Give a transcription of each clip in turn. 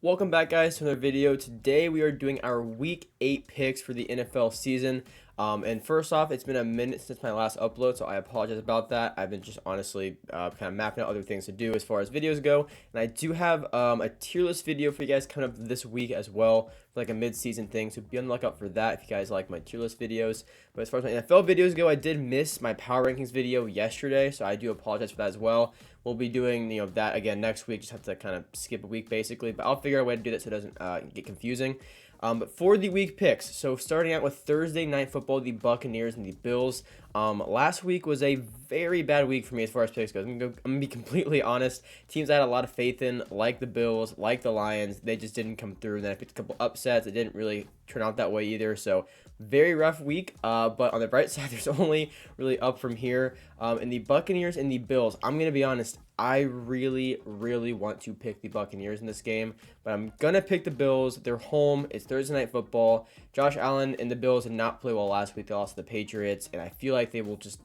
Welcome back, guys, to another video. Today we are doing our week 8 picks for the NFL season. And first off, it's been a minute since my last upload, so I apologize about that. I've been just honestly kind of mapping out other things to do as far as videos go. And I do have a tier list video for you guys coming up this week as well, for like a mid-season thing. So be on the lookout for that if you guys like my tier list videos. But as far as my NFL videos go, I did miss my power rankings video yesterday, so I do apologize for that as well. We'll be doing that again next week. Just have to kind of skip a week basically, but I'll figure out a way to do that so it doesn't get confusing. But for the week picks, so starting out with Thursday Night Football, the Buccaneers and the Bills. Last week was a very bad week for me as far as picks goes. I'm gonna be completely honest. Teams I had a lot of faith in, like the Bills, like the Lions, they just didn't come through. And then I picked a couple upsets. It didn't really turn out that way either. So very rough week. But on the bright side, there's only really up from here. In the Buccaneers and the Bills, I'm gonna be honest. I really want to pick the Buccaneers in this game, but I'm gonna pick the Bills. They're home. It's Thursday Night Football. Josh Allen and the Bills did not play well last week. They lost to the Patriots, and I feel like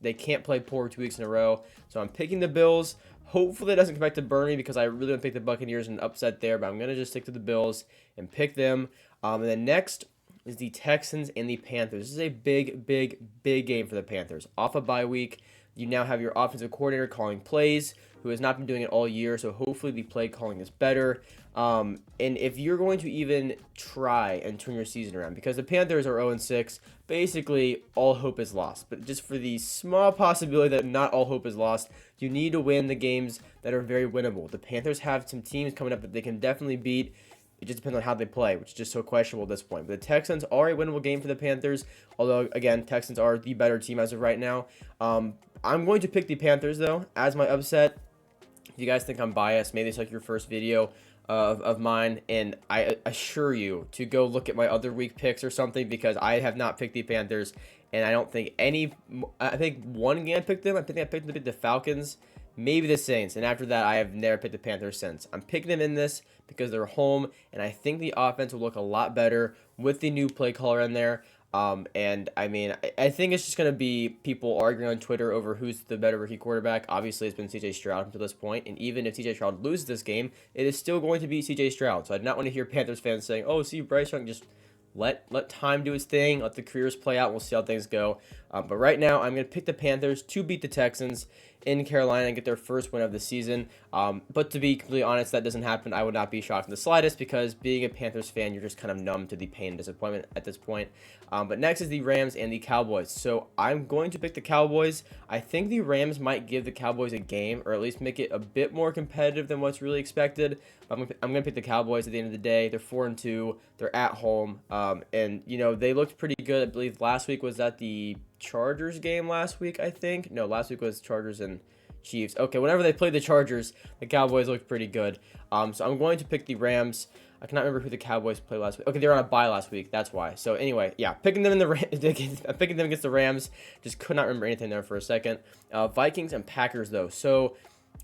they can't play poor 2 weeks in a row. So I'm picking the Bills. Hopefully it doesn't come back to burn me because I really want to pick the Buccaneers and upset there, but I'm gonna just stick to the Bills and pick them. And then next is the Texans and the Panthers. This is a big game for the Panthers. Off a bye week, you now have your offensive coordinator calling plays, who has not been doing it all year, so hopefully the play calling is better. And if you're going to even try and turn your season around, because the Panthers are 0-6, basically all hope is lost. But just for the small possibility that not all hope is lost, you need to win the games that are very winnable. The Panthers have some teams coming up that they can definitely beat. It just depends on how they play, which is just so questionable at this point. But the Texans are a winnable game for the Panthers, although, again, Texans are the better team as of right now. I'm going to pick the Panthers, though, as my upset. If you guys think I'm biased, maybe it's like your first video of mine, and I assure you to go look at my other week picks or something, because I have not picked the Panthers, and I don't think I think one game I picked them. I think I picked them to beat the Falcons, maybe the Saints, and after that, I have never picked the Panthers since. I'm picking them in this because they're home, and I think the offense will look a lot better with the new play caller in there. And I mean, I think it's just going to be people arguing on Twitter over who's the better rookie quarterback. Obviously, it's been CJ Stroud until this point, and even if CJ Stroud loses this game, it is still going to be CJ Stroud. So I do not want to hear Panthers fans saying, "Oh, see, Bryce Young, just let time do its thing, let the careers play out, we'll see how things go." But right now, I'm going to pick the Panthers to beat the Texans in Carolina and get their first win of the season. But to be completely honest, that doesn't happen. I would not be shocked in the slightest, because being a Panthers fan, you're just kind of numb to the pain and disappointment at this point. But next is the Rams and the Cowboys. So I'm going to pick the Cowboys. I think the Rams might give the Cowboys a game, or at least make it a bit more competitive than what's really expected. I'm going to pick the Cowboys at the end of the day. They're 4-2. They're at home. And, they looked pretty good. I believe last week was at the Chargers game last week, I think. No, last week was Chargers and Chiefs. Okay, whenever they played the Chargers, the Cowboys looked pretty good. So I'm going to pick the Rams. I cannot remember who the Cowboys played last week. Okay, they were on a bye last week. That's why. So anyway, yeah, picking them picking them against the Rams. Just could not remember anything there for a second. Vikings and Packers though. So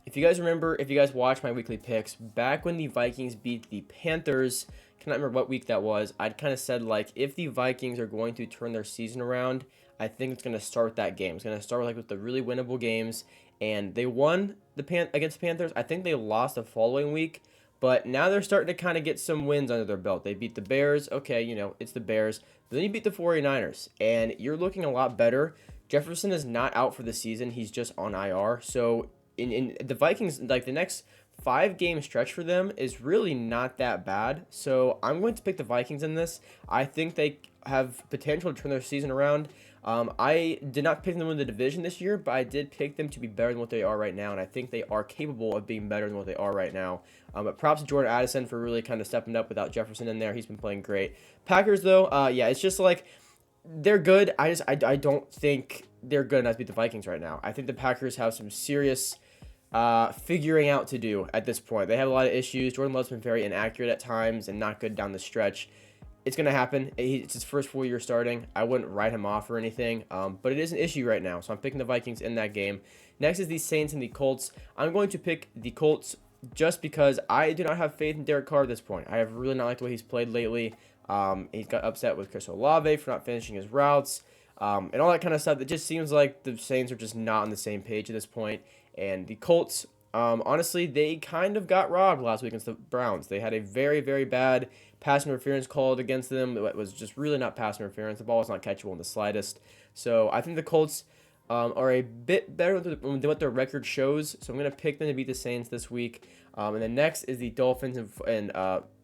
if you guys remember, if you guys watch my weekly picks, back when the Vikings beat the Panthers, I cannot remember what week that was, I'd kind of said, like, if the Vikings are going to turn their season around, I think it's going to start with that game. It's going to start with the really winnable games, and they won against the Panthers. I think they lost the following week, but now they're starting to kind of get some wins under their belt. They beat the Bears. Okay, it's the Bears. But then you beat the 49ers, and you're looking a lot better. Jefferson is not out for the season. He's just on IR. So in the Vikings, like, the next 5-game stretch for them is really not that bad. So I'm going to pick the Vikings in this. I think they have potential to turn their season around. I did not pick them to win the division this year, but I did pick them to be better than what they are right now, and I think they are capable of being better than what they are right now. But props to Jordan Addison for really kind of stepping up without Jefferson in there. He's been playing great. Packers, though, yeah, it's just like they're good. I don't think they're good enough to beat the Vikings right now. I think the Packers have some serious figuring out to do at this point. They have a lot of issues. Jordan Love's been very inaccurate at times and not good down the stretch. It's going to happen. It's his first full year starting. I wouldn't write him off or anything, but it is an issue right now, so I'm picking the Vikings in that game. Next is the Saints and the Colts. I'm going to pick the Colts just because I do not have faith in Derek Carr at this point. I have really not liked the way he's played lately. He's got upset with Chris Olave for not finishing his routes, and all that kind of stuff. It just seems like the Saints are just not on the same page at this point. And the Colts, Honestly, they kind of got robbed last week against the Browns. They had a very, very bad pass interference called against them. It was just really not pass interference. The ball was not catchable in the slightest. So I think the Colts are a bit better than what their record shows. So I'm going to pick them to beat the Saints this week. And then next is the Dolphins and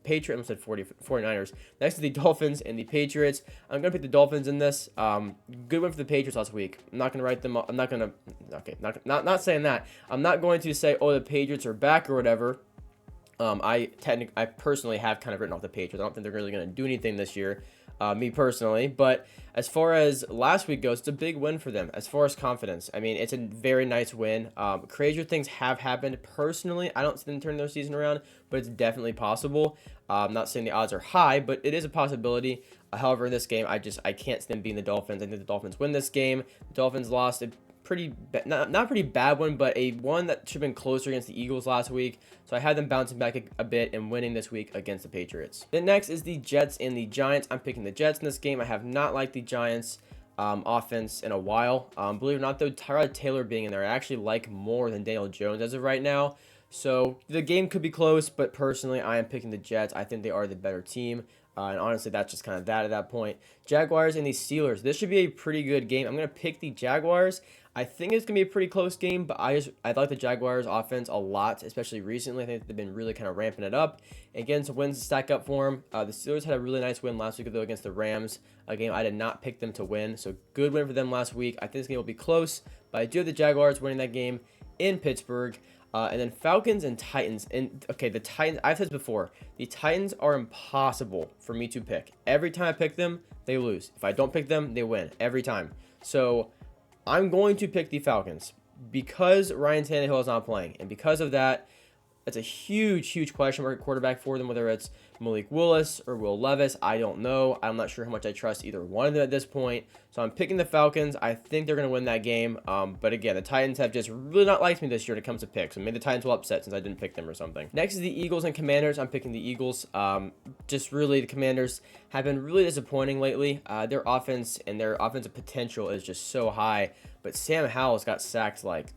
Patriots. I almost said 49ers. Next is the Dolphins and the Patriots. I'm going to pick the Dolphins in this. Good win for the Patriots last week. I'm not going to write them up. I'm not going to, okay, not saying that. I'm not going to say, oh, the Patriots are back or whatever. I personally have kind of written off the Patriots. I don't think they're really going to do anything this year, me personally. But as far as last week goes, it's a big win for them. As far as confidence, I mean, it's a very nice win. Crazier things have happened. Personally, I don't see them turn their season around, but it's definitely possible. I'm not saying the odds are high, but it is a possibility. However, in this game, I can't see them beating the Dolphins. I think the Dolphins win this game. The Dolphins lost a not pretty bad one, but a one that should have been closer against the Eagles last week. So I had them bouncing back a bit and winning this week against the Patriots. Then next is the Jets and the Giants. I'm picking the Jets in this game. I have not liked the Giants offense in a while. Believe it or not, though, Tyrod Taylor being in there, I actually like more than Daniel Jones as of right now. So the game could be close, but personally, I am picking the Jets. I think they are the better team. And honestly, that's just kind of that at that point. Jaguars and the Steelers. This should be a pretty good game. I'm going to pick the Jaguars. I think it's going to be a pretty close game, but I like the Jaguars offense a lot, especially recently. I think they've been really kind of ramping it up. Again, some wins to stack up for them. The Steelers had a really nice win last week, though, against the Rams. A game I did not pick them to win, so good win for them last week. I think this game will be close, but I do have the Jaguars winning that game in Pittsburgh. And then Falcons and Titans. And okay, the Titans, I've said this before, the Titans are impossible for me to pick. Every time I pick them, they lose. If I don't pick them, they win every time. So I'm going to pick the Falcons because Ryan Tannehill is not playing. And because of that, it's a huge question mark at quarterback for them, whether it's Malik Willis or Will Levis. I don't know. I'm not sure how much I trust either one of them at this point. So I'm picking the Falcons. I think they're going to win that game. But again, the Titans have just really not liked me this year when it comes to picks. So maybe the Titans will upset since I didn't pick them or something. Next is the Eagles and Commanders. I'm picking the Eagles. Just really, the Commanders have been really disappointing lately. Their offense and their offensive potential is just so high. But Sam Howell's got sacked like,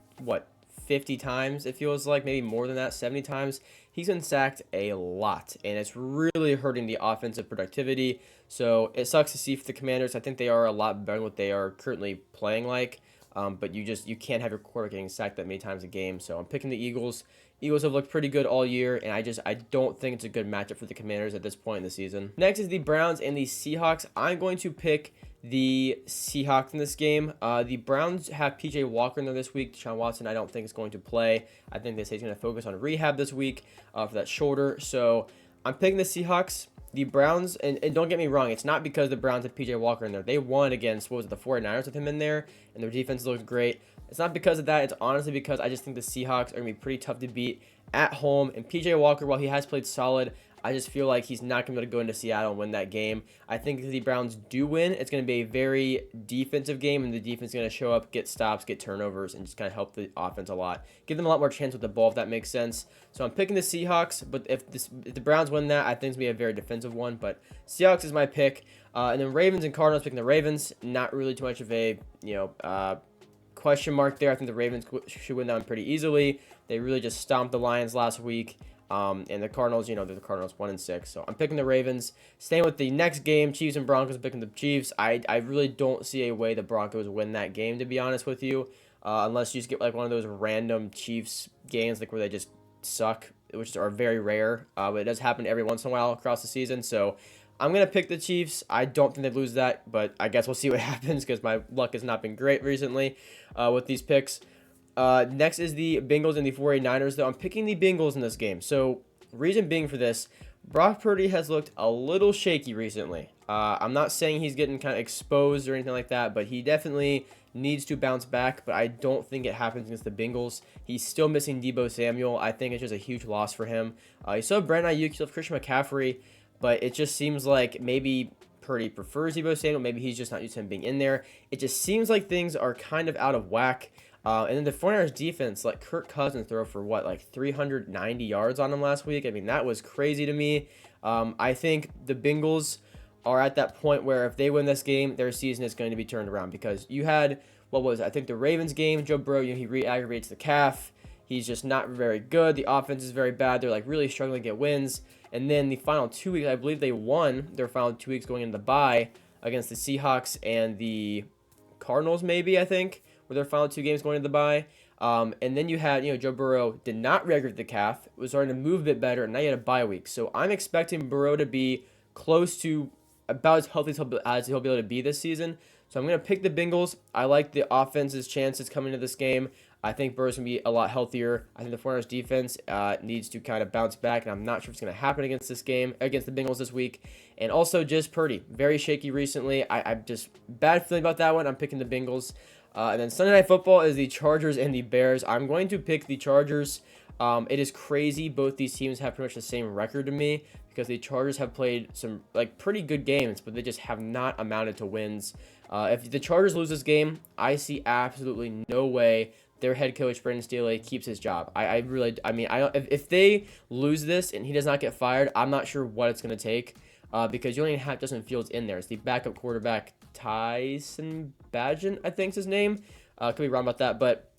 50 times, it feels like, maybe more than that, 70 times. He's been sacked a lot, and it's really hurting the offensive productivity. So it sucks to see for the Commanders. I think they are a lot better than what they are currently playing like. But you can't have your quarterback getting sacked that many times a game. So I'm picking the Eagles. Eagles have looked pretty good all year, and I don't think it's a good matchup for the Commanders at this point in the season. Next is the Browns and the Seahawks. I'm going to pick the Seahawks in this game. The Browns have PJ Walker in there this week. Deshaun Watson, I don't think is going to play. I think they say he's going to focus on rehab this week for that shoulder. So I'm picking the Seahawks. The Browns, and don't get me wrong, it's not because the Browns have PJ Walker in there. They won against, the 49ers with him in there, and their defense looks great. It's not because of that. It's honestly because I just think the Seahawks are going to be pretty tough to beat at home. And PJ Walker, while he has played solid, I just feel like he's not going to be able to go into Seattle and win that game. I think if the Browns do win, it's going to be a very defensive game, and the defense is going to show up, get stops, get turnovers, and just kind of help the offense a lot. Give them a lot more chance with the ball, if that makes sense. So I'm picking the Seahawks, but if the Browns win that, I think it's going to be a very defensive one. But Seahawks is my pick. And then Ravens and Cardinals, picking the Ravens. Not really too much of a, question mark there. I think the Ravens should win that one pretty easily. They really just stomped the Lions last week. And the Cardinals, they're the Cardinals 1-6. So I'm picking the Ravens. Staying with the next game, Chiefs and Broncos, I'm picking the Chiefs. I really don't see a way the Broncos win that game, to be honest with you. Unless you just get like one of those random Chiefs games like where they just suck, which are very rare. But it does happen every once in a while across the season. So I'm going to pick the Chiefs. I don't think they'd lose that, but I guess we'll see what happens because my luck has not been great recently with these picks. Next is the Bengals and the 49ers, though. I'm picking the Bengals in this game. So, reason being for this, Brock Purdy has looked a little shaky recently. I'm not saying he's getting kind of exposed or anything like that, but he definitely needs to bounce back, but I don't think it happens against the Bengals. He's still missing Deebo Samuel. I think it's just a huge loss for him. You still have Brandon Ayuk, you still have Christian McCaffrey, but it just seems like maybe Purdy prefers Deebo Samuel. Maybe he's just not used to him being in there. It just seems like things are kind of out of whack. And then the 49ers defense let Kirk Cousins throw for 390 yards on him last week. I mean, that was crazy to me. I think the Bengals are at that point where if they win this game, their season is going to be turned around because you had, I think the Ravens game, Joe Burrow, he re-aggravates the calf. He's just not very good. The offense is very bad. They're like really struggling to get wins. And then the final 2 weeks, I believe they won their final 2 weeks going into the bye against the Seahawks and the Cardinals, maybe, I think, were their final 2 games going into the bye. And then you had, Joe Burrow did not re-aggravate the calf, was starting to move a bit better, and now you had a bye week. So I'm expecting Burrow to be close to about as healthy as he'll be able to be this season. So I'm going to pick the Bengals. I like the offense's chances coming into this game. I think Burrow's going to be a lot healthier. I think the 49ers defense needs to kind of bounce back, and I'm not sure if it's going to happen against the Bengals this week. And also just Purdy, very shaky recently. I'm just bad feeling about that one. I'm picking the Bengals. And then Sunday Night Football is the Chargers and the Bears. I'm going to pick the Chargers. It is crazy. Both these teams have pretty much the same record to me because the Chargers have played some pretty good games, but they just have not amounted to wins. If the Chargers lose this game, I see absolutely no way their head coach Brandon Staley keeps his job. If they lose this and he does not get fired, I'm not sure what it's going to take. Because you only have Justin Fields in there. It's the backup quarterback, Tyson Bagent, I think is his name. Could be wrong about that, but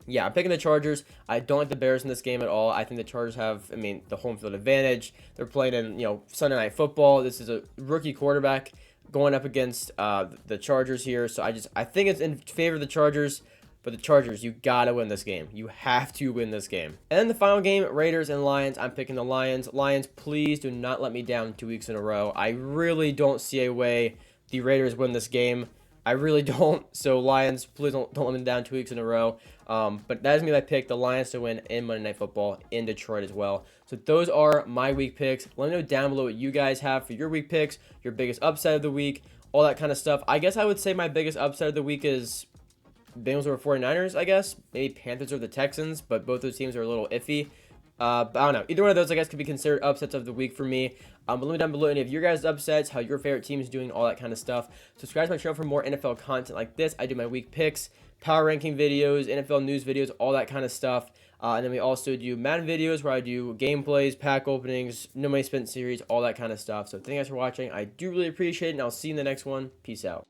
yeah, I'm picking the Chargers. I don't like the Bears in this game at all. I think the Chargers have, the home field advantage. They're playing in, Sunday Night Football. This is a rookie quarterback going up against the Chargers here. So I think it's in favor of the Chargers. But the Chargers, you gotta win this game. You have to win this game. And then the final game, Raiders and Lions. I'm picking the Lions. Lions, please do not let me down 2 weeks in a row. I really don't see a way the Raiders win this game. I really don't. So Lions, please don't let me down 2 weeks in a row. But that is me. I pick the Lions to win in Monday Night Football in Detroit as well. So those are my week picks. Let me know down below what you guys have for your week picks, your biggest upside of the week, all that kind of stuff. I guess I would say my biggest upside of the week is Bengals over 49ers, I guess. Maybe Panthers over the Texans, but both those teams are a little iffy. But I don't know. Either one of those, I guess, could be considered upsets of the week for me. But let me down below any of your guys' upsets, how your favorite team is doing, all that kind of stuff. Subscribe to my channel for more NFL content like this. I do my week picks, power ranking videos, NFL news videos, all that kind of stuff. And then we also do Madden videos where I do gameplays, pack openings, no money spent series, all that kind of stuff. So thank you guys for watching. I do really appreciate it, and I'll see you in the next one. Peace out.